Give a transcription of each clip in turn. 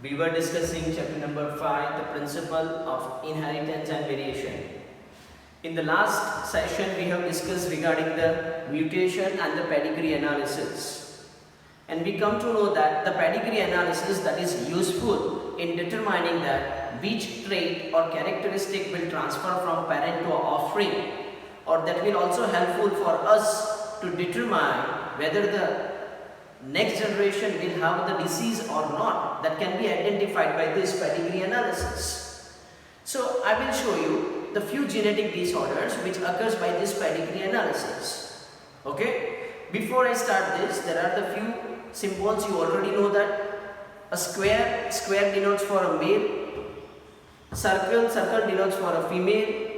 We were discussing chapter number 5, the principle of inheritance and variation. In the last session, we have discussed regarding the mutation and the pedigree analysis. And we come to know that the pedigree analysis that is useful in determining that which trait or characteristic will transfer from parent to offspring, or that will also helpful for us to determine whether the next generation will have the disease or not, that can be identified by this pedigree analysis. So I will show you the few genetic disorders which occurs by this pedigree analysis. Okay, before I start this, there are the few symbols. You already know that a square denotes for a male, circle denotes for a female.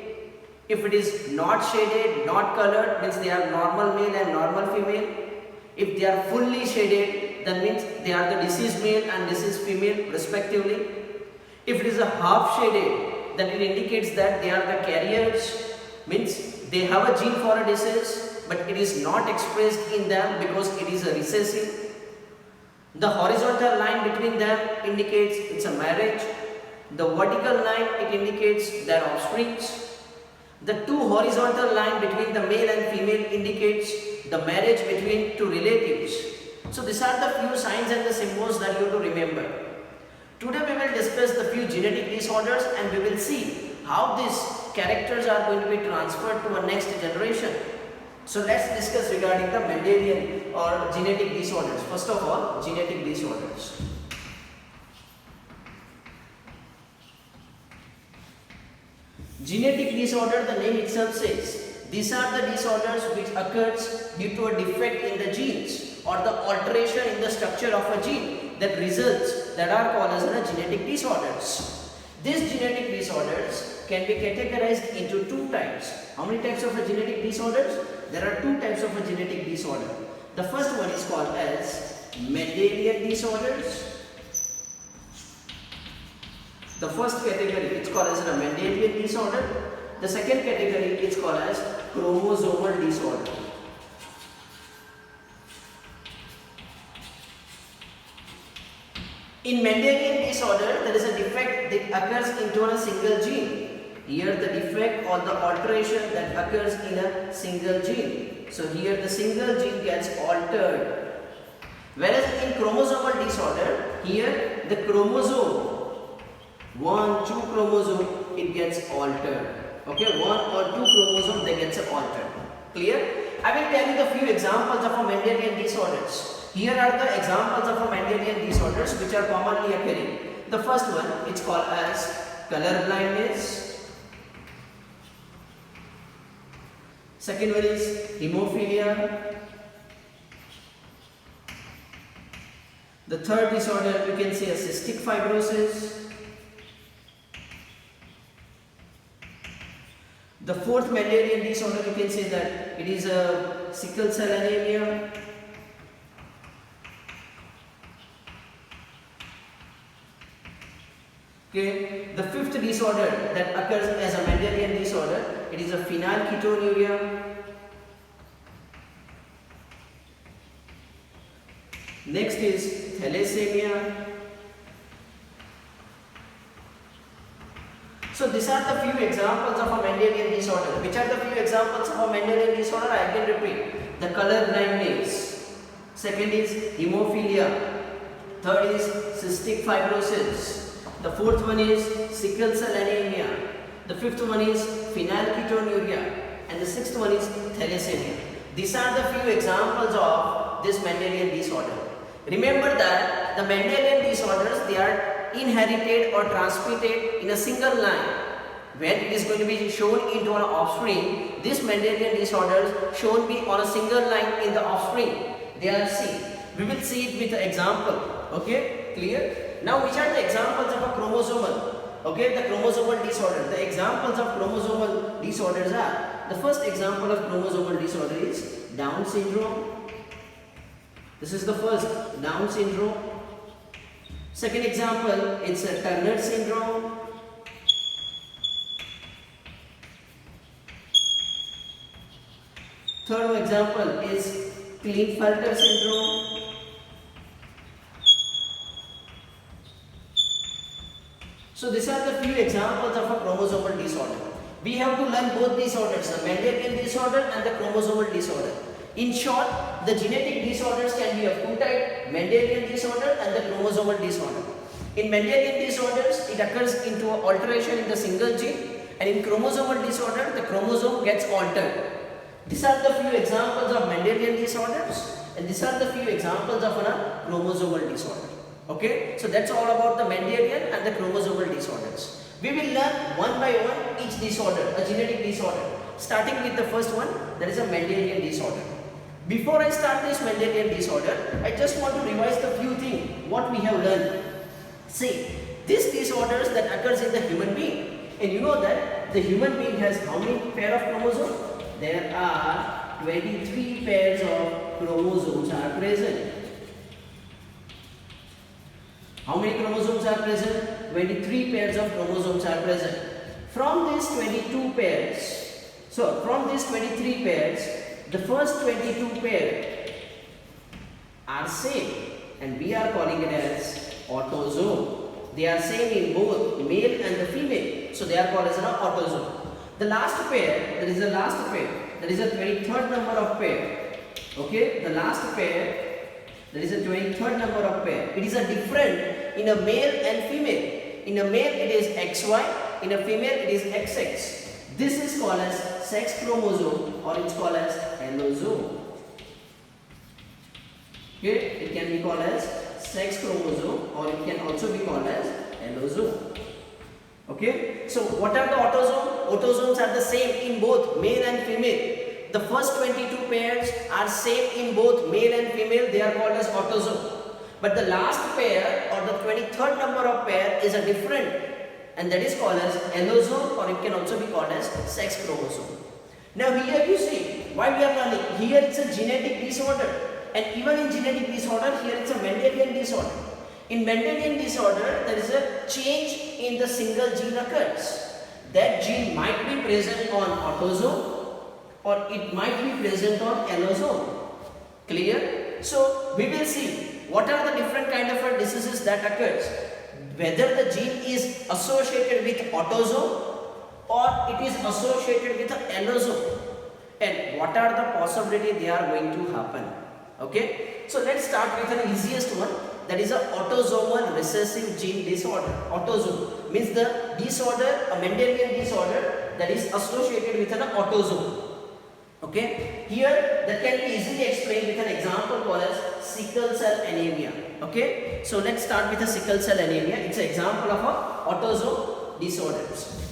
If it is not shaded, not colored, means they are normal male and normal female. If they are fully shaded, that means they are the diseased male and diseased female respectively. If it is a half shaded, then it indicates that they are the carriers, means they have a gene for a disease, but it is not expressed in them because it is a recessive. The horizontal line between them indicates it's a marriage. The vertical line, it indicates their offsprings. The two horizontal line between the male and female indicates the marriage between two relatives. So these are the few signs and the symbols that you have to remember. Today we will discuss the few genetic disorders and we will see how these characters are going to be transferred to a next generation. So let's discuss regarding the Mendelian or genetic disorders. First of all, genetic disorders. Genetic disorder, the name itself says, these are the disorders which occurs due to a defect in the genes or the alteration in the structure of a gene that results that are called as the genetic disorders. These genetic disorders can be categorized into two types. How many types of a genetic disorders? There are two types of a genetic disorder. The first one is called as Mendelian disorders. The first category is called as a Mendelian disorder. The second category is called as chromosomal disorder. In Mendelian disorder, there is a defect that occurs into a single gene. Here the defect or the alteration that occurs in a single gene. So here the single gene gets altered. Whereas in chromosomal disorder, here the chromosome, 1, 2 chromosome, it gets altered. Okay, 1 or 2 chromosome, they gets altered. Clear? I will tell you the few examples of a Mendelian disorders. Here are the examples of a Mendelian disorders which are commonly occurring. The first one, it's called as color blindness. Second one is hemophilia. The third disorder, you can say a cystic fibrosis. The fourth Mendelian disorder, you can say that it is a sickle cell anemia. Okay. The fifth disorder that occurs as a Mendelian disorder, it is a phenylketonuria. Next is thalassemia. So these are the few examples of a Mendelian disorder. Which are the few examples of a Mendelian disorder? I can repeat. The color blindness. Second is hemophilia. Third is cystic fibrosis. The fourth one is sickle cell anemia. The fifth one is phenylketonuria. And the sixth one is thalassemia. These are the few examples of this Mendelian disorder. Remember that the Mendelian disorders, they are inherited or transmitted in a single line. When it is going to be shown into an offspring, these Mendelian disorders shown be on a single line in the offspring. They are seen. We will see it with an example. Okay, clear? Now, which are the examples of a chromosomal? Okay, the chromosomal disorder. The examples of chromosomal disorders are, the first example of chromosomal disorder is Down syndrome. This is the first, Down syndrome. Second example, it's a Turner syndrome. Third example is Klinefelter syndrome. So these are the few examples of a chromosomal disorder. We have to learn both disorders, the Mendelian disorder and the chromosomal disorder. In short, the genetic disorders can be of two types, Mendelian disorder and the chromosomal disorder. In Mendelian disorders, it occurs into an alteration in the single gene, and in chromosomal disorder, the chromosome gets altered. These are the few examples of Mendelian disorders, and these are the few examples of a chromosomal disorder. Okay, so that's all about the Mendelian and the chromosomal disorders. We will learn one by one each disorder, a genetic disorder, starting with the first one, that is a Mendelian disorder. Before I start this Mendelian disorder, I just want to revise the few things what we have learned. See, these disorders that occurs in the human being, and you know that the human being has how many pair of chromosomes? There are 23 pairs of chromosomes are present. How many chromosomes are present? 23 pairs of chromosomes are present. From these 22 pairs, so from these 23 pairs, the first 22 pairs are same, and we are calling it as autosome. They are same in both male and the female, so they are called as an autosome. The last pair, that is the last pair, that is the 23rd number of pair. Okay, the last pair, that is the 23rd number of pair. It is a different in a male and female. In a male it is XY, in a female it is XX. This is called as sex chromosome, or it's called as allosome. Okay, it can be called as sex chromosome, or it can also be called as allosome. Okay, so what are the autosomes? Autosomes are the same in both male and female. The first 22 pairs are same in both male and female, they are called as autosome. But the last pair, or the 23rd number of pair, is a different, and that is called as allosome, or it can also be called as sex chromosome. Now here you see, why we are learning, here it's a genetic disorder, and even in genetic disorder, here it's a Mendelian disorder. In Mendelian disorder, there is a change in the single gene occurs. That gene might be present on autosome, or it might be present on allosome. Clear? So we will see what are the different kind of diseases that occurs. Whether the gene is associated with autosome or it is associated with allosome, and what are the possibility they are going to happen. Okay? So let's start with an easiest one. That is a autosomal recessive gene disorder. Autosome means the disorder, a Mendelian disorder that is associated with an autosome. Okay, here that can be easily explained with an example called as sickle cell anemia. Okay, so let's start with a sickle cell anemia. It's an example of a autosome disorders.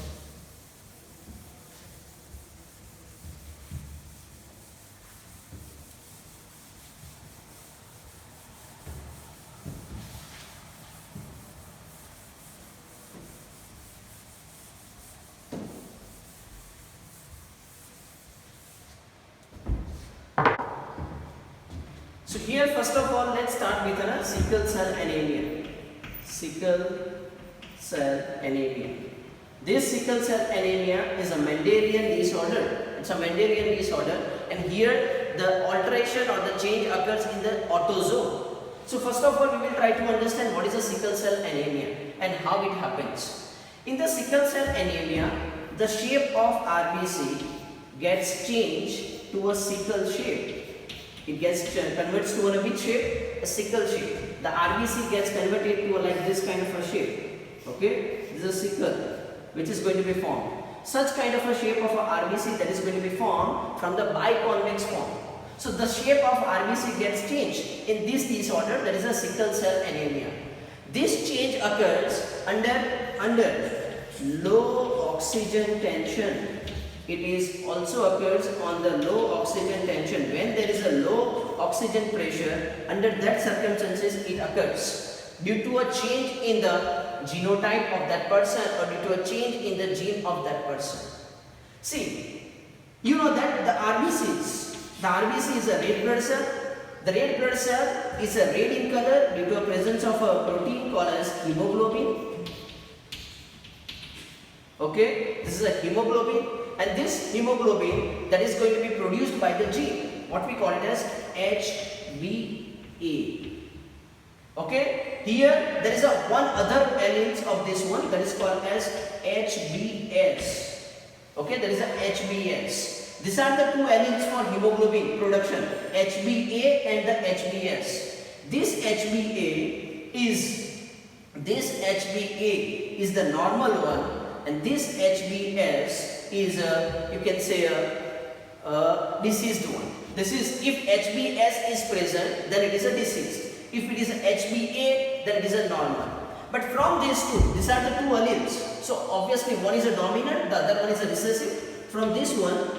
So here first of all, let's start with a sickle cell anemia. Sickle cell anemia. This sickle cell anemia is a Mendelian disorder. It's a Mendelian disorder, and here the alteration or the change occurs in the autosome. So first of all, we will try to understand what is a sickle cell anemia and how it happens. In the sickle cell anemia, the shape of RBC gets changed to a sickle shape. It gets converts to a which shape? A sickle shape. The RBC gets converted to like this kind of a shape. Okay, this is a sickle which is going to be formed. Such kind of a shape of a RBC that is going to be formed from the biconvex form. So the shape of RBC gets changed in this disorder, that is a sickle cell anemia. This change occurs under low oxygen tension. It is also occurs on the low oxygen tension. When there is a low oxygen pressure, under that circumstances it occurs due to a change in the genotype of that person or due to a change in the gene of that person. See, you know that the RBC is a red blood cell. The red blood cell is a red in color due to a presence of a protein called as hemoglobin. Okay, this is a hemoglobin. And this hemoglobin that is going to be produced by the gene, what we call it as HbA. Okay, here there is a one other alleles of this one, that is called as HBS. Okay, there is a HBS. These are the two alleles for hemoglobin production, HBA and the HBS. This HBA is the normal one, and this HBS is you can say a diseased one. This is, if HBS is present, then it is a diseased. If it is a HBA, then it is a normal. But from these two, these are the two alleles. So obviously one is a dominant, the other one is a recessive. From this one,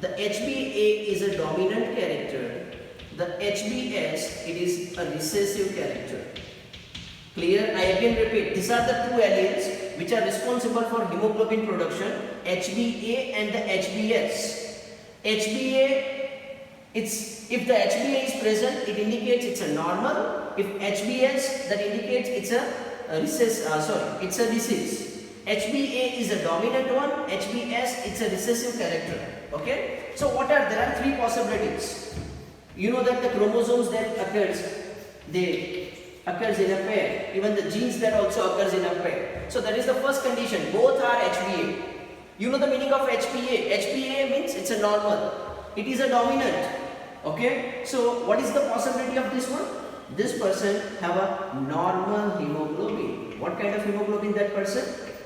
the HBA is a dominant character. The HBS, it is a recessive character. Clear? I again repeat, these are the two alleles which are responsible for hemoglobin production, HBA and the HBS. HBA, if the HBA is present, it indicates it's a normal. If HBS, that indicates it's a it's a disease. HBA is a dominant one, HBS, it's a recessive character. Okay? So there are three possibilities. You know that the chromosomes that occurs in a pair. Even the genes that also occurs in a pair. So that is the first condition. Both are HBA. You know the meaning of HBA. HBA means it's a normal. It is a dominant. Okay. So what is the possibility of this one? This person have a normal hemoglobin. What kind of hemoglobin that person?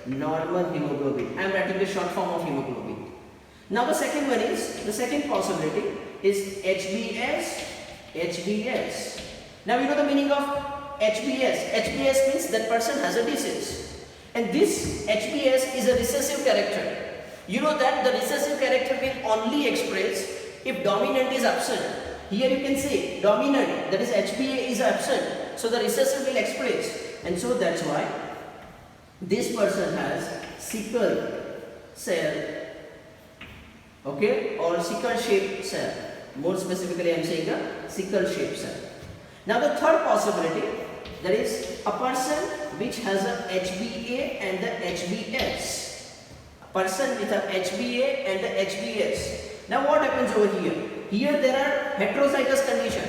Normal hemoglobin. I am writing the short form of hemoglobin. Now the second one is, the second possibility is HBS. HBS. Now you know the meaning of HBS. HBS means that person has a disease. And this HBS is a recessive character. You know that the recessive character will only express if dominant is absent. Here you can say dominant, that is HBA is absent. So the recessive will express. And so that's why this person has sickle cell, okay, or sickle shaped cell. More specifically I am saying a sickle shaped cell. Now the third possibility, that is a person which has a HBA and the HBS. A person with a HBA and the HBS. Now what happens over here? Here there are heterozygous condition.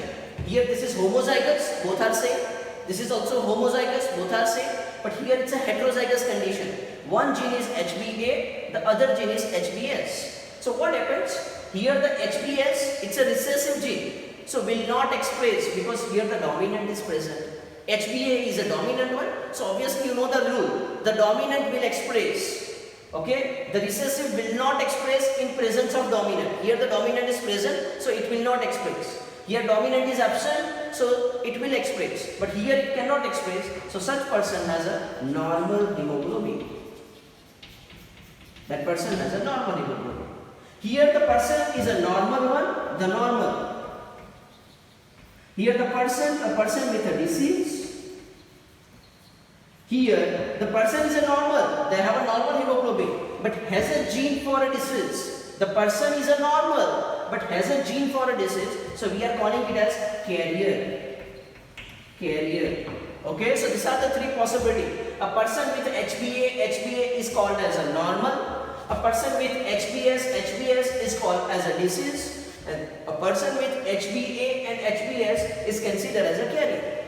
Here this is homozygous, both are same. This is also homozygous, both are same. But here it's a heterozygous condition. One gene is HBA, the other gene is HBS. So what happens? Here the HBS, it's a recessive gene. So will not express because here the dominant is present. HBA is a dominant one. So obviously you know the rule. The dominant will express. Okay, the recessive will not express in presence of dominant. Here the dominant is present, so it will not express. Here dominant is absent, so it will express. But here it cannot express, so such person has a normal hemoglobin. That person has a normal hemoglobin. Here the person is a normal one, the normal. Here the person, a person with a disease. Here, the person is a normal, they have a normal hemoglobin, but has a gene for a disease. The person is a normal, but has a gene for a disease, so we are calling it as carrier. Carrier. Okay, so these are the three possibilities. A person with HBA is called as a normal. A person with HBS is called as a disease. And a person with HBA and HBS is considered as a carrier.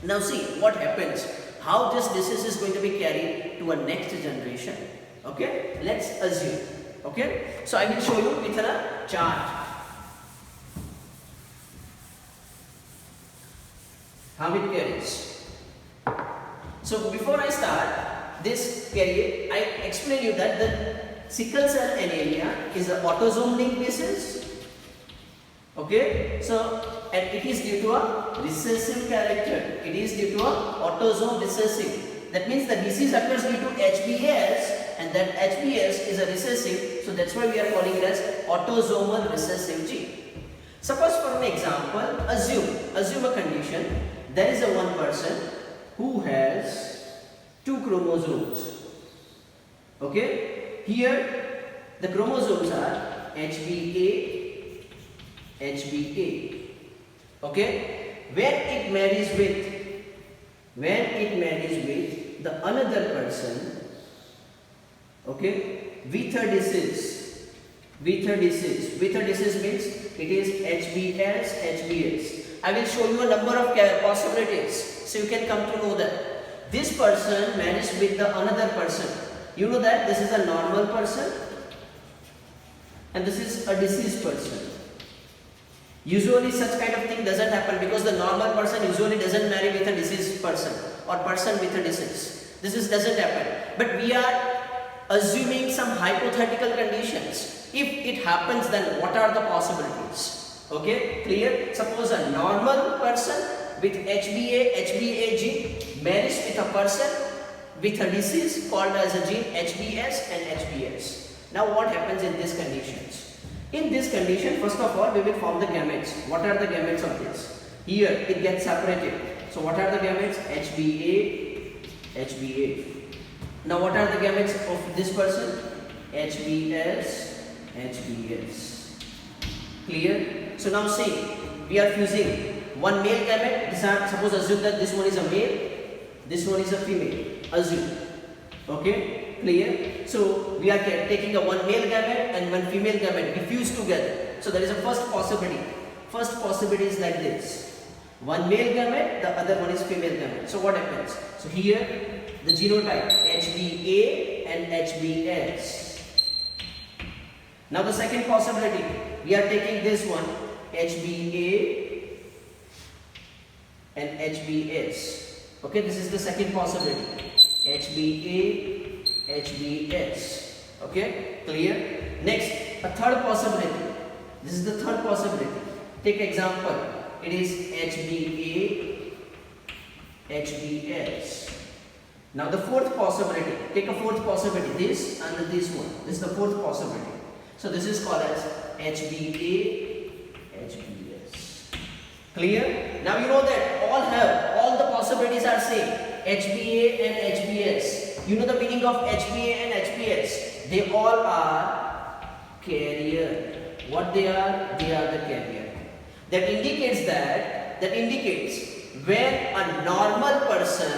Now see what happens. How this disease is going to be carried to a next generation. Okay, let's assume. Okay, so I will show you with a chart how it carries. So before I start this carrier, I explain you that the sickle cell anemia is an autosome linked disease. Okay, so and it is due to a recessive character. It is due to a autosome recessive. That means the disease occurs due to HBS, and that HBS is a recessive. So that's why we are calling it as autosomal recessive gene. Suppose for an example, assume a condition. There is a one person who has two chromosomes. Okay, here the chromosomes are HBA. Okay, when it marries with the another person, okay, with a disease means it is HBS. I will show you a number of possibilities. So you can come to know that this person marries with the another person. You know that this is a normal person and this is a deceased person. Usually such kind of thing doesn't happen because the normal person usually doesn't marry with a deceased person or person with a deceased. Doesn't happen. But we are assuming some hypothetical conditions. If it happens, then what are the possibilities? Okay, clear? Suppose a normal person with HBA, HBA gene marries with a person with a disease called as a gene HBS and HBS. Now what happens in these conditions? In this condition, first of all, we will form the gametes. What are the gametes of this? Here it gets separated. So what are the gametes? HBA, HBA. Now what are the gametes of this person? HBS, HBS. Clear? So now see, we are fusing one male gamete. Suppose assume that this one is a male, this one is a female. Assume. Okay? Clear? So we are taking a one male gamete and one female gamete. We fuse together. So there is a first possibility. First possibility is like this. One male gamete, the other one is female gamete. So what happens? So here the genotype HBA and HBS. Now the second possibility, we are taking this one HBA and HBS. Okay, this is the second possibility. HBA, HBS. Okay, clear? Next, a third possibility. This is the third possibility. Take example. It is HBA, HBS. Now the fourth possibility, take a fourth possibility, this and this one. This is the fourth possibility. So this is called as HBA, HBS. Clear? Now you know that all the possibilities are same. HBA and HBS. You know the meaning of HBA and HBS. They all are carrier. What they are? They are the carrier. That indicates when a normal person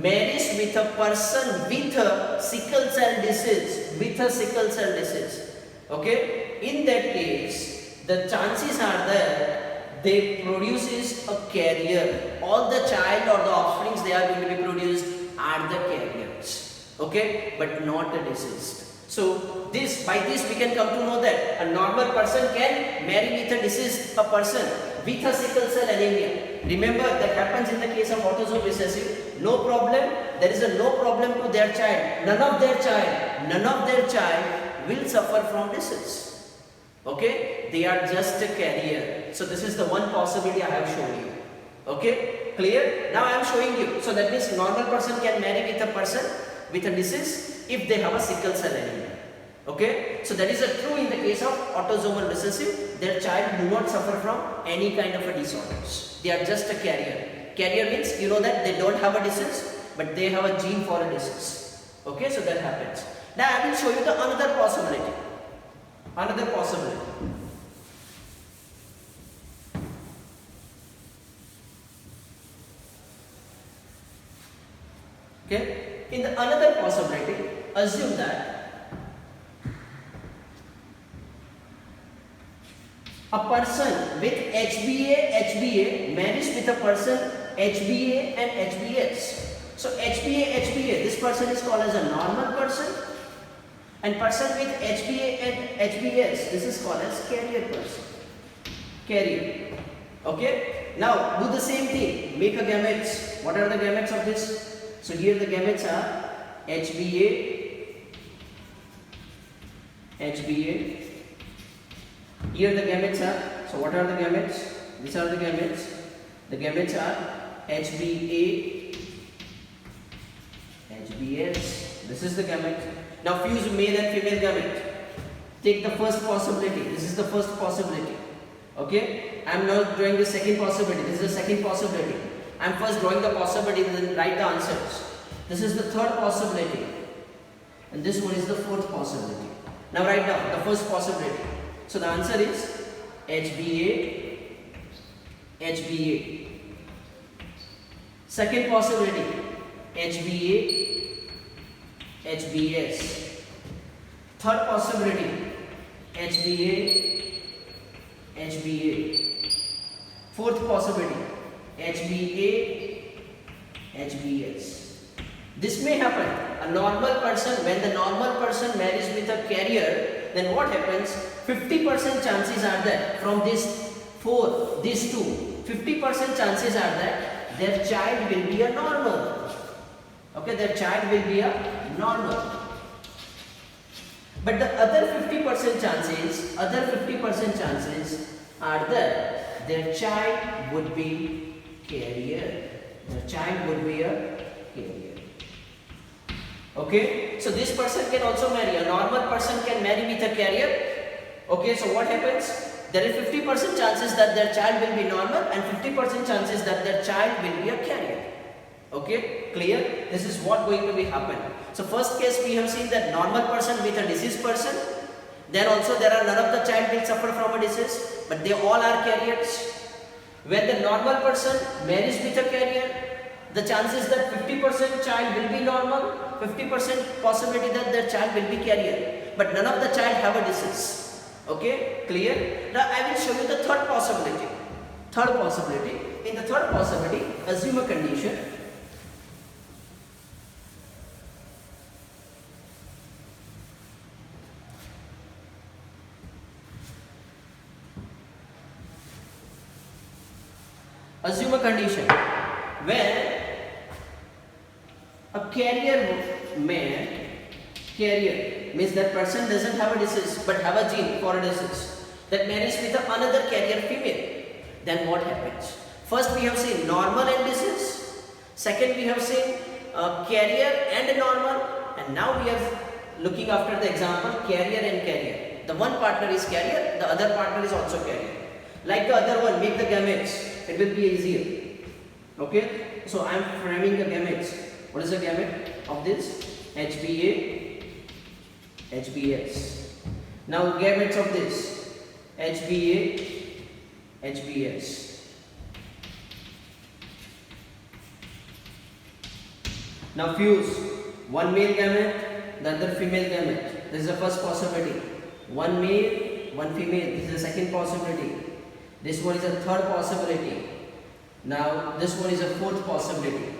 marries with a person with a sickle cell disease, okay, in that case the chances are that they produces a carrier. All the child or the offsprings they are going to be produced are the carriers, okay, but not the deceased. So by this we can come to know that a normal person can marry with a deceased person with a sickle cell anemia. Remember that happens in the case of autosomal recessive. No problem. There is a no problem to their child. None of their child will suffer from disease. Okay? They are just a carrier. So this is the one possibility I have shown you. Okay? Clear? Now I am showing you. So that means normal person can marry with a person with a disease if they have a sickle cell anemia. Okay? So that is true in the case of autosomal recessive. Their child do not suffer from any kind of a disorders. They are just a carrier. Carrier means you know that they don't have a disease, but they have a gene for a disease. Okay, so that happens. Now I will show you the another possibility. Another possibility. Okay, in the another possibility, assume that a person with HBA marries with a person HBA and HBS. So HBA, this person is called as a normal person, and person with HBA and HBS, this is called as carrier person. Carrier. Okay. Now do the same thing. Make a gametes. What are the gametes of this? So here the gametes are HBA, HBA. Here the gametes are, so what are the gametes? These are the gametes. The gametes are HBA, HBS. This is the gamete. Now fuse male and female gamete. Take the first possibility. This is the first possibility. Okay? I am now drawing the second possibility. This is the second possibility. I am first drawing the possibility and then write the answers. This is the third possibility. And this one is the fourth possibility. Now write down the first possibility. So the answer is HBA, HBA. Second possibility, HBA, HBS. Third possibility, HBA, HBA. Fourth possibility, HBA, HBS. This may happen. A normal person, when the normal person marries with a carrier, then what happens? 50% chances are there from these two. 50% chances are that their child will be a normal. Okay, their child will be a normal. But the other 50% chances, are that their child would be carrier. Their child would be a carrier. Okay, so this person can also marry. A normal person can marry with a carrier. Okay, so what happens? There is 50% chances that their child will be normal and 50% chances that their child will be a carrier. Okay, clear? This is what going to be happen. So first case we have seen that normal person with a diseased person. Then also there are none of the child will suffer from a disease, but they all are carriers. When the normal person marries with a carrier, the chances that 50% child will be normal, 50% possibility that their child will be carrier, but none of the child have a disease. Okay, clear? Now I will show you the third possibility. In the third possibility, assume a condition. Assume a condition where a carrier means that person doesn't have a disease but have a gene for a disease, that marries with another carrier female. Then what happens? First we have seen normal and disease. Second we have seen carrier and normal. And now we are looking after the example carrier and carrier. The one partner is carrier, the other partner is also carrier. Like the other one, make the gametes. It will be easier. Okay, so I am framing the gametes. What is the gamete of this? HBA, HBS. Now gametes of this HBA, HBS. Now fuse one male gamete, the other female gamete. This is the first possibility. One male, one female. This is the second possibility. This one is a third possibility. Now this one is a fourth possibility.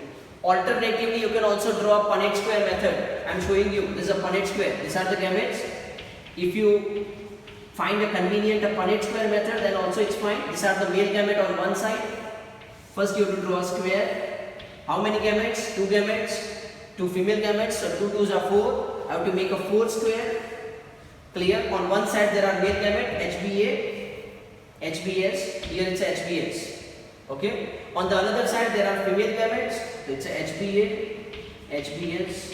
Alternatively, you can also draw a Punnett square method. I am showing you. This is a Punnett square. These are the gametes. If you find a convenient Punnett square method, then also it's fine. These are the male gamete on one side. First you have to draw a square. How many gametes? 2 gametes. 2 female gametes. So 2 2s are 4. I have to make a 4 square. Clear? On one side there are male gamete HBA, HBS. Here it's a HBS. Okay. On the other side there are female gametes. It's a HBA, HBS.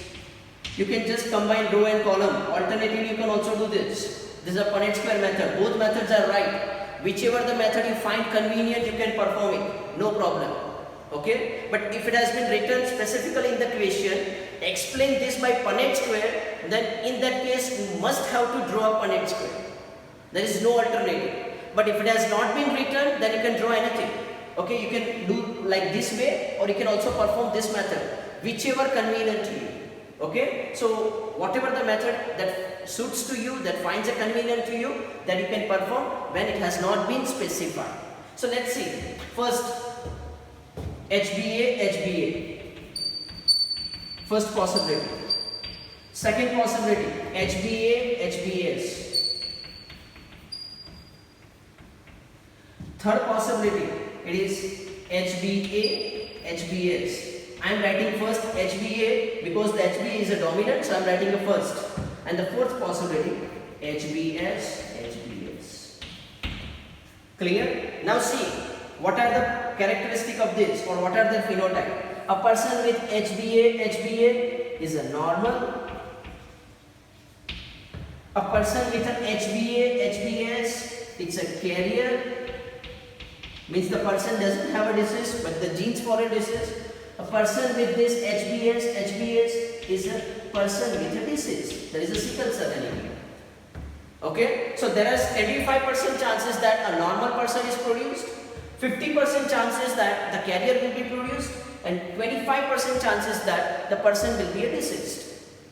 You can just combine row and column. Alternatively, you can also do this. This is a Punnett square method. Both methods are right. Whichever the method you find convenient, you can perform it. No problem. Okay. But if it has been written specifically in the question, explain this by Punnett square, then in that case you must have to draw a Punnett square. There is no alternative. But if it has not been written, then you can draw anything. Okay, you can do like this way, or you can also perform this method, whichever convenient to you. Okay, so whatever the method that suits to you, that finds a convenient to you, that you can perform when it has not been specified. So let's see. First, HBA, HBA. First possibility. Second possibility, HBA, HBS. Third possibility, it is HBA, HBS. I am writing first HBA because the HBA is a dominant, so I am writing the first. And the fourth possibility, HBS, HBS. Clear? Now see, what are the characteristics of this, or what are the phenotype? A person with HBA, HBA is a normal. A person with an HBA, HBS, it's a carrier. Means the person doesn't have a disease, but the genes for a disease. A person with this HBS, HBS is a person with a disease. There is a sickle cell anemia. Okay, so there is 85% chances that a normal person is produced, 50% chances that the carrier will be produced, and 25% chances that the person will be a deceased.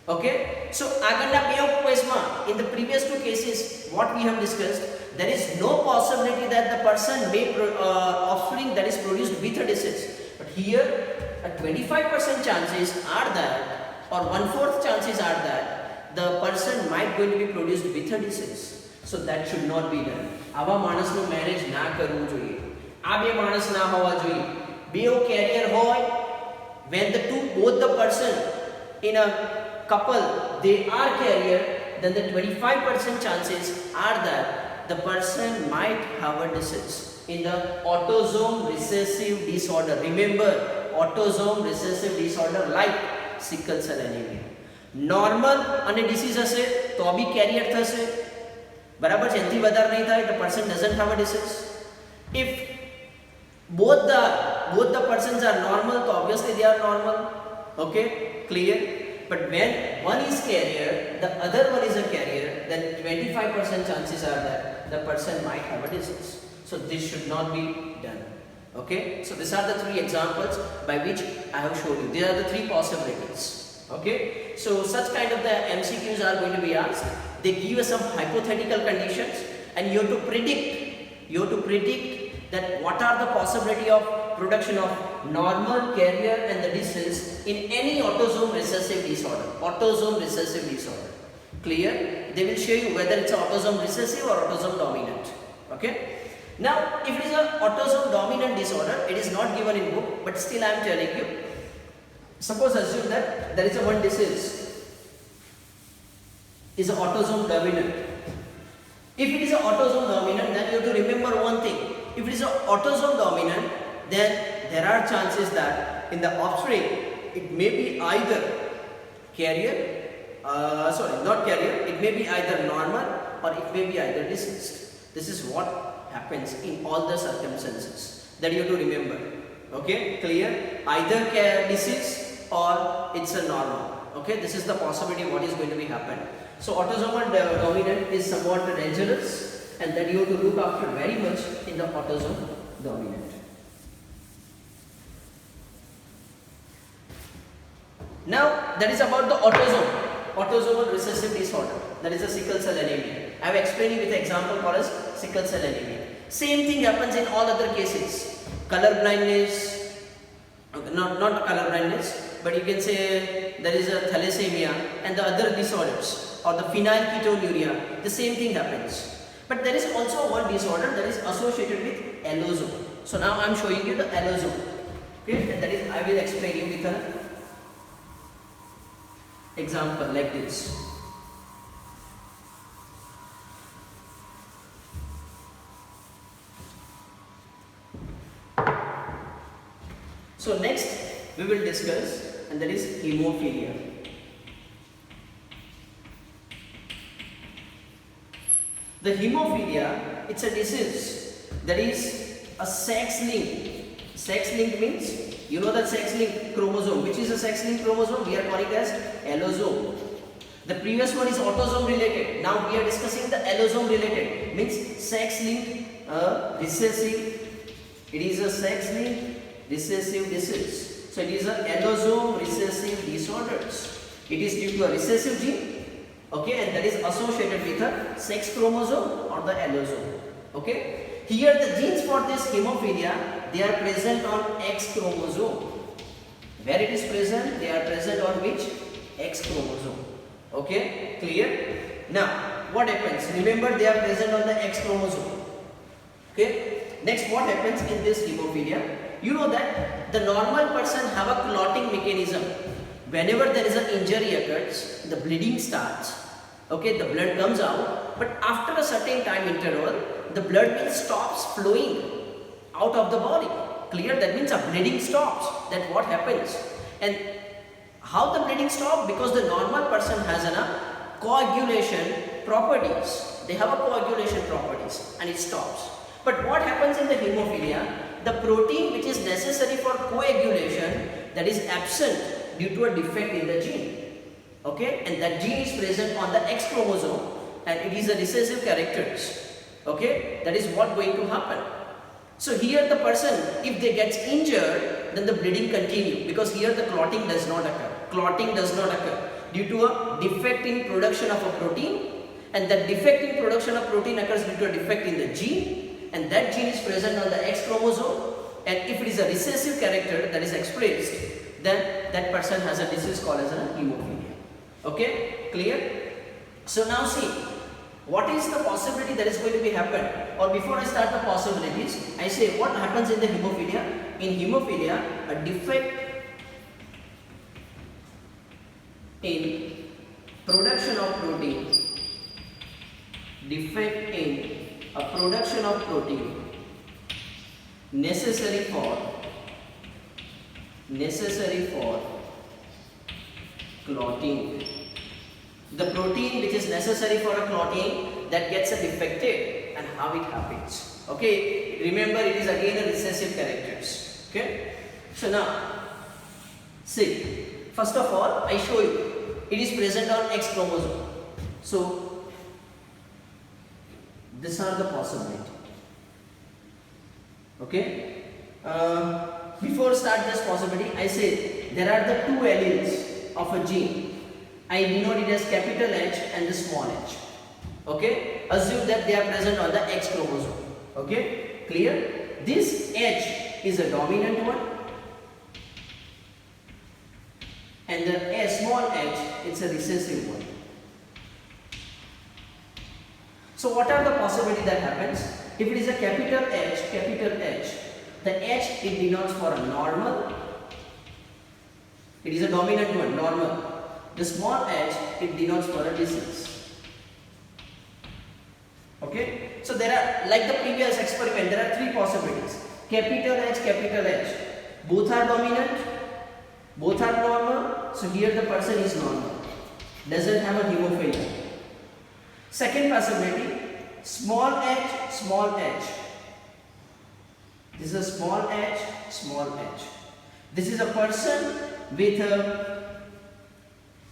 Okay, so in the previous two cases, what we have discussed, there is no possibility that the person may offspring that is produced with a disease. But here a 25% chances are that, or 1/4 chances are that the person might going to be produced with a disease. So that should not be done. આવા માણસનું marriage ના કરવું જોઈએ. આ બે માણસ ના હોવા જોઈએ. બેઓ કેરિયર હોય. When both the person in a couple they are carrier, then the 25% chances are that the person might have a disease in the autosome recessive disorder. Remember, autosome recessive disorder like sickle cell anemia. Normal અને disease હશે તો બી carrier થશે. બરાબર છે, એનાથી વધારે નહીં થાય, the person doesn't have a disease. If both the persons are normal, so obviously they are normal. Okay, clear? But when one is carrier, the other one is a carrier, then 25% chances are that the person might have a disease. So this should not be done. Okay, so these are the three examples by which I have showed you. These are the three possibilities. Okay, so such kind of the MCQs are going to be asked. They give us some hypothetical conditions and you have to predict that what are the possibility of production of normal, carrier and the disease in any autosome recessive disorder. Autosome recessive disorder. Clear? They will show you whether it's autosome recessive or autosome dominant. Okay? Now, if it is an autosome dominant disorder, it is not given in book, but still I am telling you. Suppose assume that there is a one disease is an autosome dominant. If it is an autosome dominant, then you have to remember one thing. If it is an autosome dominant, then there are chances that in the offspring it may be either carrier, not carrier, it may be either normal or it may be either deceased. This is what happens in all the circumstances that you have to remember. Okay, clear? Either disease or it's a normal. Okay, this is the possibility what is going to be happen. So autosomal dominant is somewhat dangerous, and that you have to look after very much in the autosome dominant. Now that is about the autosomal recessive disorder, that is a sickle cell anemia. I have explained you with the example called as sickle cell anemia. Same thing happens in all other cases. Color blindness, okay, not color blindness, but you can say there is a thalassemia and the other disorders, or the phenylketonuria, the same thing happens. But there is also one disorder that is associated with allosome. So now I am showing you the allosome. Okay, and that is I will explain you with an example like this. So next we will discuss, and that is hemophilia. The hemophilia, it's a disease that is a sex linked. Sex linked means, you know that sex linked chromosome. Which is a sex linked chromosome? We are calling it as allosome. The previous one is autosome related. Now we are discussing the allosome related. Means sex linked recessive. It is a sex linked recessive disease. So it is a allosome recessive disorders. It is due to a recessive gene. Okay, and that is associated with a sex chromosome or the allosome. Okay, here the genes for this hemophilia, they are present on X chromosome. Where it is present? They are present on which? X chromosome. Okay, clear? Now what happens? Remember, they are present on the X chromosome. Okay, next what happens in this hemophilia? You know that the normal person have a clotting mechanism. Whenever there is an injury occurs, the bleeding starts. Okay, the blood comes out, but after a certain time interval, the blood stops flowing out of the body. Clear? That means a bleeding stops. That's what happens. And how the bleeding stops? Because the normal person has a coagulation properties. They have a coagulation properties, and it stops. But what happens in the hemophilia? The protein which is necessary for coagulation, that is absent due to a defect in the gene. Okay, and that gene is present on the X chromosome, and it is a recessive characters. Okay, that is what going to happen. So here the person, if they gets injured, then the bleeding continue, because here the clotting does not occur. Clotting does not occur due to a defect in production of a protein, and that defect in production of protein occurs due to a defect in the gene, and that gene is present on the X chromosome, and if it is a recessive character that is expressed, then that person has a disease called as a hemophilia. Okay, clear? So now see, what is the possibility that is going to be happen? Or before I start the possibilities, I say what happens in the hemophilia? In hemophilia, a defect in production of protein, defect in a production of protein necessary for clotting. The protein which is necessary for a clotting that gets defected, and how it happens. Okay, remember it is again a recessive characters. Okay, so now see, first of all I show you it is present on X chromosome. So these are the possibility. Okay, before start this possibility, I say there are the two alleles of a gene. I denote it as capital H and the small h. Okay, assume that they are present on the X chromosome. Okay, clear? This H is a dominant one, and the small h, it's a recessive one. So what are the possibility that happens? If it is a capital H, the H it denotes for a normal. It is a dominant one, normal. The small h it denotes for a disease. Okay, so there are, like the previous experiment, there are three possibilities. Capital H, both are dominant, both are normal. So here the person is normal, doesn't have a hemophilia. Second possibility, small h. This is a small h. This is a person with a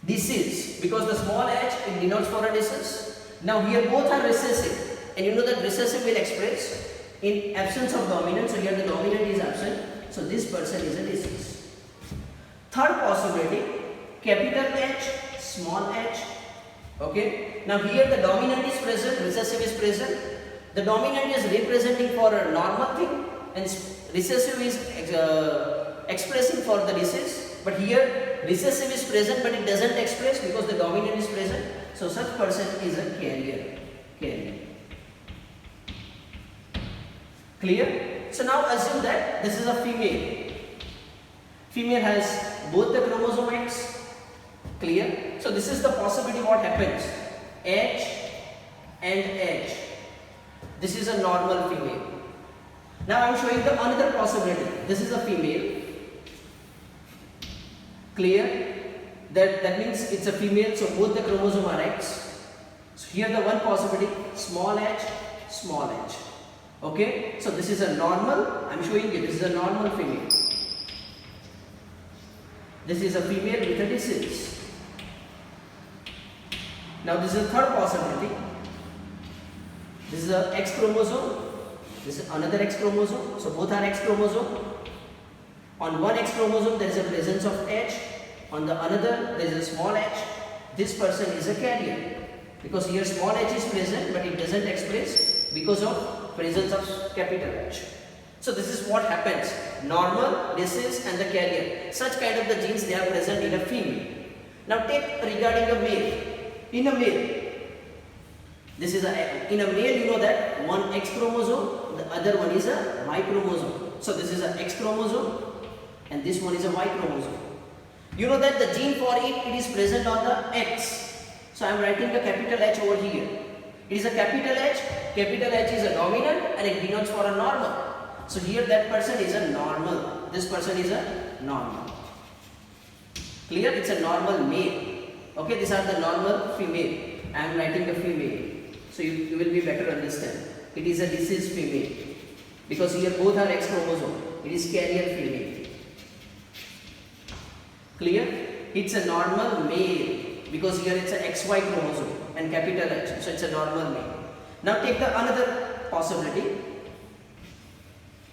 disease, because the small h it denotes for a disease. Now here both are recessive, and you know that recessive will express in absence of dominant. So here the dominant is absent. So this person is a disease. Third possibility, capital H, small h. Okay. Now here the dominant is present, recessive is present. The dominant is representing for a normal thing, and recessive is expressing for the disease. But here recessive is present, but it doesn't express because the dominant is present. So such person is a carrier. Clear? So now assume that this is a female. Female has both the chromosome X. Clear? So this is the possibility what happens. H and H. This is a normal female. Now I am showing the another possibility. This is a female. Clear? That means it's a female, so both the chromosome are X. So here the one possibility, small h. Okay? So this is a normal, I am showing you, this is a normal female. This is a female with a disease. Now this is a third possibility. This is a X chromosome. This is another X chromosome. So both are X chromosome. On one X chromosome there is a presence of H. On the another there is a small h. This person is a carrier, because here small h is present but it doesn't express because of presence of capital H. So this is what happens. Normal, disease and the carrier. Such kind of the genes they are present in a female. Now take regarding a male. In a male, this is in a male, you know that one X chromosome, the other one is a Y chromosome. So this is a X chromosome and this one is a Y chromosome. You know that the gene for it is present on the X. So I am writing the capital H over here. It is a capital H. Capital H is a dominant and it denotes for a normal. So here that person is a normal. This person is a normal. Clear? It's a normal male. Okay, these are the normal female. I am writing the female. So you will be better understand. It is a diseased female, because here both are X chromosome. It is carrier female. Clear? It's a normal male, because here it's a XY chromosome and capital H. So it's a normal male. Now take the another possibility.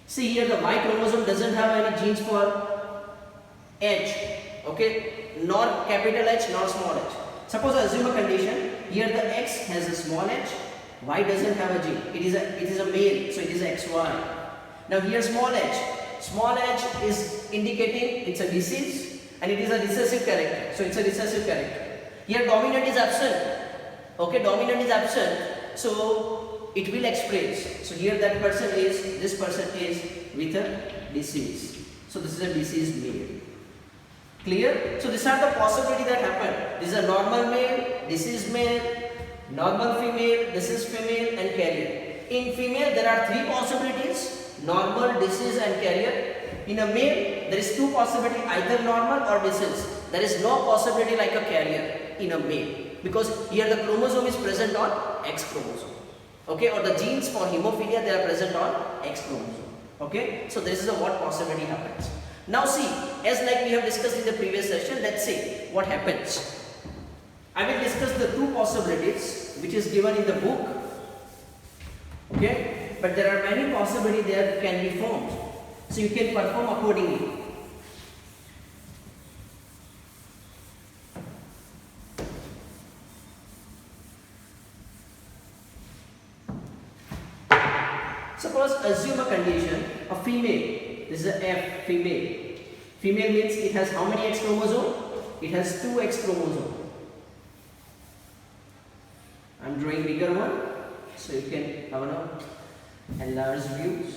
See here the Y chromosome doesn't have any genes for H. Okay, nor capital H nor small h. Suppose I assume a condition. Here the X has a small h, Y doesn't have a gene. It is a male, so it is a XY. Now here small h. Small h is indicating it's a disease and it is a recessive character. So it's a recessive character. Here dominant is absent. Okay, dominant is absent. So it will express. So here this person is with a disease. So this is a diseased male. Clear? So these are the possibility that happen. This is a normal male, diseased male, normal female, diseased female and carrier. In female there are 3 possibilities: normal, disease and carrier. In a male there is 2 possibility, either normal or disease. There is no possibility like a carrier in a male, because here the chromosome is present on X chromosome. Okay, or the genes for hemophilia, they are present on X chromosome. Okay, so this is what possibility happens. Now see, as like we have discussed in the previous session, let's see what happens. I will discuss the 2 possibilities which is given in the book. Okay, but there are many possibilities that can be formed, so you can perform accordingly. Suppose assume a condition, a female, this is a F, female. Female means it has how many X chromosome? It has 2 X chromosome. I am drawing bigger one, so you can have a large views.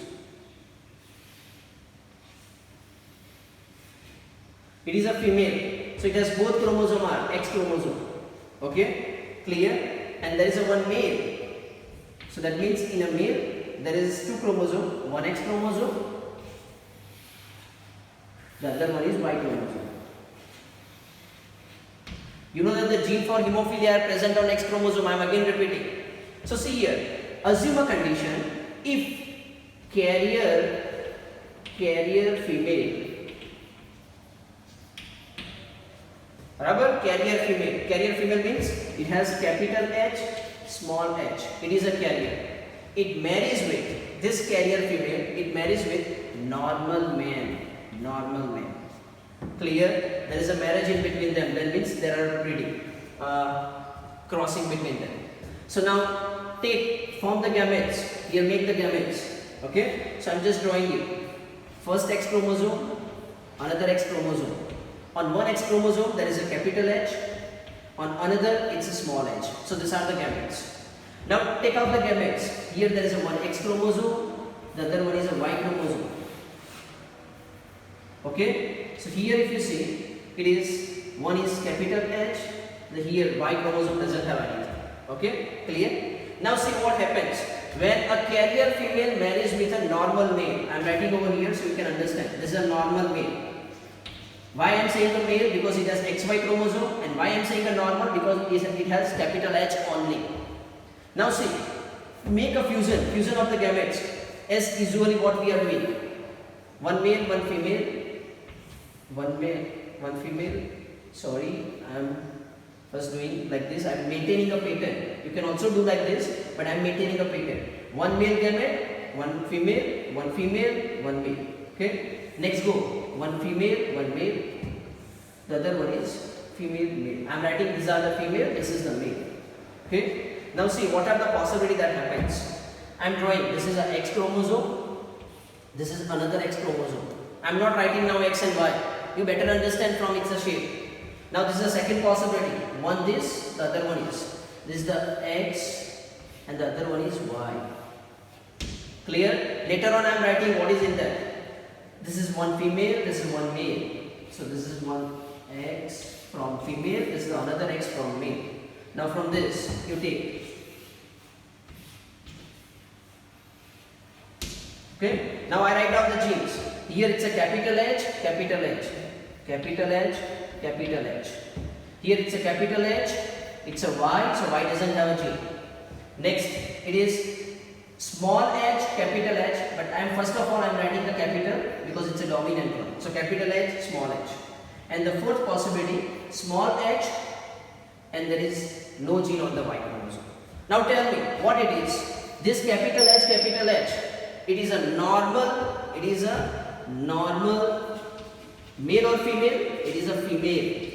It is a female, so it has both chromosome are X chromosome. Okay, clear? And there is a one male, so that means in a male there is 2 chromosome, one X chromosome, the other one is Y chromosome. You know that the gene for hemophilia are present on X chromosome. I am again repeating. So see here, assume a condition, if carrier female, carrier female means it has capital H, small h, it is a carrier. It marries with, this carrier female, it marries with normal man. Clear? There is a marriage in between them, that means there are breeding, crossing between them. So now form the gametes, here make the gametes. Okay, so I am just drawing you. First X chromosome, another X chromosome. On one X chromosome there is a capital H, on another it's a small h. So these are the gametes. Now take out the gametes. Here there is a one X chromosome, the other one is a Y chromosome. Okay, so here if you see, it is one is capital H, here Y chromosome doesn't have anything. Okay, clear? Now see what happens when a carrier female marries with a normal male. I am writing over here so you can understand. This is a normal male. Why I am saying a male? Because it has XY chromosome, and why I am saying a normal? Because it has capital H only. Now see, make a fusion of the gametes, as usually what we are doing. One male, one female, one male, one female. Sorry, I am first doing like this. I am maintaining a pattern. You can also do like this, but I am maintaining a pattern. One male gamete, one female, one female, one male. Okay. Next go. One female, one male. The other one is female, male. I am writing these are the female. This is the male. Okay. Now see what are the possibility that happens. I am drawing. This is a X chromosome. This is another X chromosome. I am not writing now X and Y. You better understand from its shape. Now this is the second possibility. One this, the other one is. This is the X and the other one is Y. Clear? Later on I am writing what is in that. This is one female, this is one male. So this is one X from female, this is another X from male. Now from this you take. Okay. Now I write down the genes. Here it's a capital H, capital H, capital H, capital H. Here it's a capital H, it's a Y, so Y doesn't have a gene. Next, it is small h, capital H, but first of all I am writing the capital because it's a dominant one. So capital H, small h. And the fourth possibility, small h, and there is no gene on the Y chromosome. Now tell me what it is. This capital H, it is a normal male or female? It is a female.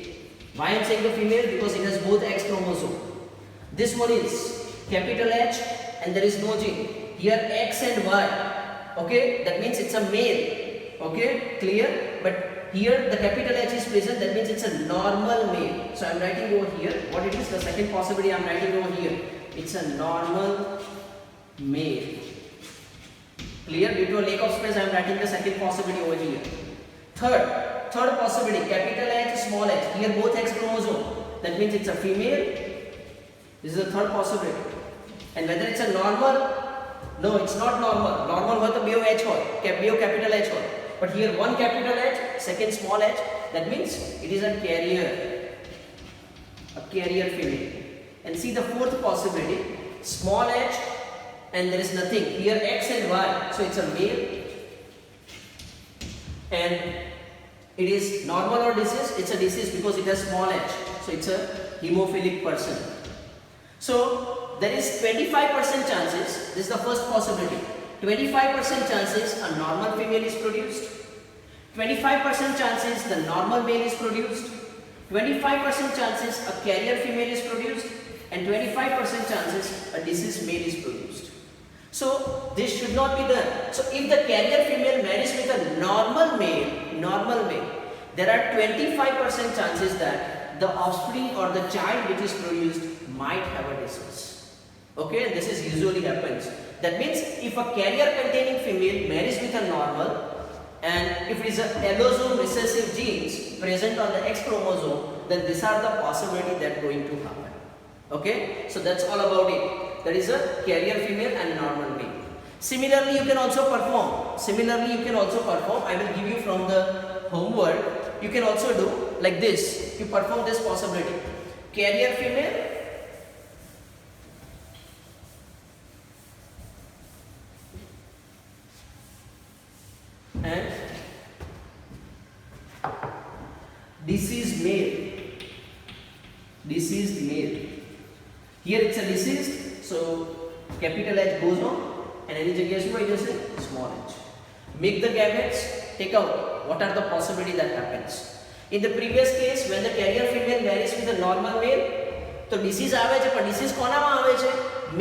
Why I am saying the female? Because it has both X chromosome. This one is capital H and there is no gene. Here X and Y. Okay, that means it's a male. Okay, clear? But here the capital H is present, that means it's a normal male. So I am writing over here what it is, the second possibility I am writing over here. It's a normal male. Clear? Due to a lack of space, I am writing the second possibility over here. Third possibility, capital H, small h. Here both X chromosome. That means it's a female. This is the third possibility. And whether it's a normal, no, it's not normal. Normal હોય તો બે H હોય, બે capital H હોય. But here one capital H, second small h. That means it is a carrier female. And see the fourth possibility, small h, and there is nothing. Here X and Y, so it's a male. And it is normal or disease? It's a disease because it has small h. So it's a hemophilic person. So there is 25% chances, this is the first possibility, 25% chances a normal female is produced, 25% chances the normal male is produced, 25% chances a carrier female is produced, and 25% chances a diseased male is produced. So this should not be done. So if the carrier female marries with a normal male, there are 25% chances that the offspring or the child which is produced might have a disease. Okay, this is usually happens. That means if a carrier containing female marries with a normal, and if it is a allosome recessive genes present on the X chromosome, then these are the possibility that going to happen. Okay, so that's all about it. There is a carrier female and normal male. Similarly, you can also perform. I will give you from the homework. You can also do like this. You perform this possibility. Carrier female and deceased male. Here it's a deceased, so capital H goes on, and any jagya શું આવી જશે? Small h. Make the gametes, take out what are the possibility that happens. In the previous case, when the carrier female marries with a normal male, તો disease આવે છે, પણ disease કોનામાં આવે છે?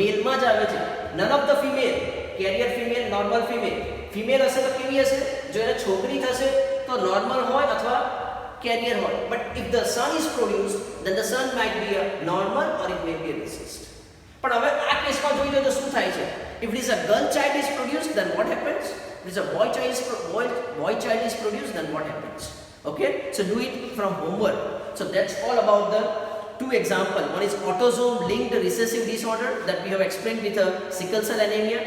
Male માં જ આવે છે. None of the female, carrier female, normal female હશે તો કેવી હશે? જો એને છોકરી થશે તો normal હોય અથવા carrier હોય. But if the son is produced, then the son might be a normal or it may be a deceased. પણ હવે આ કેસમાં જોઈ લો તો શું થાય છે? If it is a girl child is produced, then what happens? If it is a boy child is produced, then what happens? Okay, so do it from homework. So that's all about the two examples. One is autosome linked recessive disorder that we have explained with a sickle cell anemia,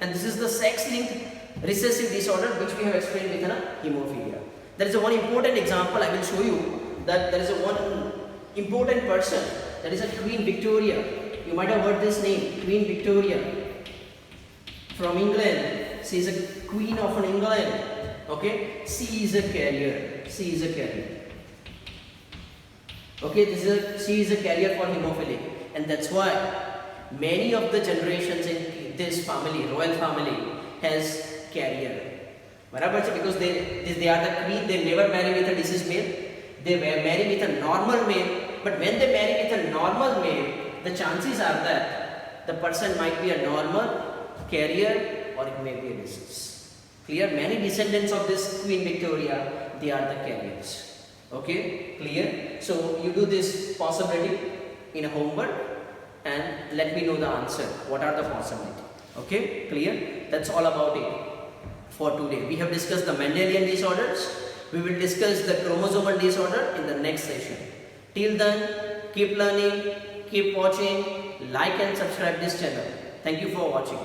and this is the sex linked recessive disorder which we have explained with a hemophilia. There is a one important example I will show you, that there is a one important person, that is a Queen Victoria. You might have heard this name, Queen Victoria from England. She is a queen of England. Okay, she is a carrier. Okay, she is a carrier for hemophilic, and that's why many of the generations in this family, royal family, has carrier. બરાબર છે? Because they are the queen. They never marry with a deceased male. They marry with a normal male. But when they marry with a normal male, the chances are that the person might be a normal carrier or it may be a disease. Clear? Many descendants of this Queen Victoria, they are the carriers. Okay, clear? So you do this possibility in a homework and let me know the answer. What are the possibilities? Okay, clear? That's all about it for today. We have discussed the Mendelian disorders. We will discuss the chromosomal disorder in the next session. Till then, keep learning, keep watching, like and subscribe this channel. Thank you for watching.